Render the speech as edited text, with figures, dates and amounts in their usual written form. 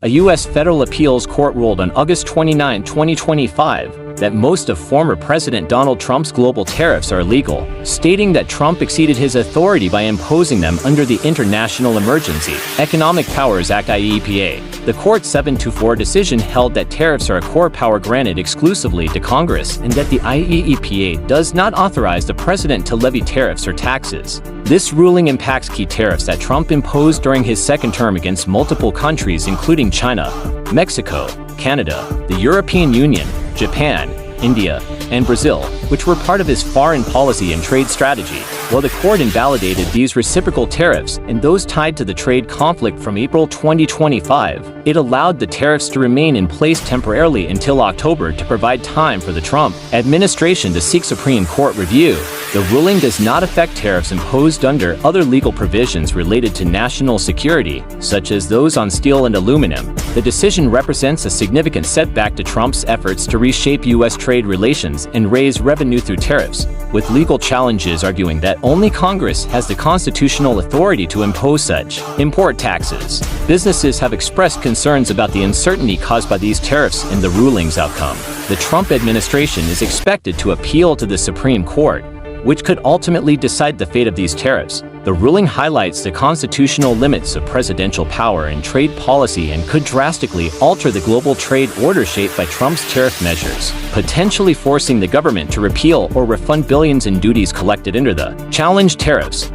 A U.S. federal appeals court ruled on August 29, 2025, that most of former President Donald Trump's global tariffs are illegal, stating that Trump exceeded his authority by imposing them under the International Emergency Economic Powers Act (IEEPA). The court's 7-4 decision held that tariffs are a core power granted exclusively to Congress and that the IEEPA does not authorize the president to levy tariffs or taxes. This ruling impacts key tariffs that Trump imposed during his second term against multiple countries including China, Mexico, Canada, the European Union, Japan, India, and Brazil, which were part of his foreign policy and trade strategy. While the court invalidated these reciprocal tariffs and those tied to the trade conflict from April 2025, it allowed the tariffs to remain in place temporarily until October to provide time for the Trump administration to seek Supreme Court review. The ruling does not affect tariffs imposed under other legal provisions related to national security, such as those on steel and aluminum. The decision represents a significant setback to Trump's efforts to reshape U.S. trade relations and raise revenue through tariffs, with legal challenges arguing that only Congress has the constitutional authority to impose such import taxes. Businesses have expressed concerns about the uncertainty caused by these tariffs and the ruling's outcome. The Trump administration is expected to appeal to the Supreme Court, which could ultimately decide the fate of these tariffs. The ruling highlights the constitutional limits of presidential power and trade policy and could drastically alter the global trade order shaped by Trump's tariff measures, potentially forcing the government to repeal or refund billions in duties collected under the challenged tariffs.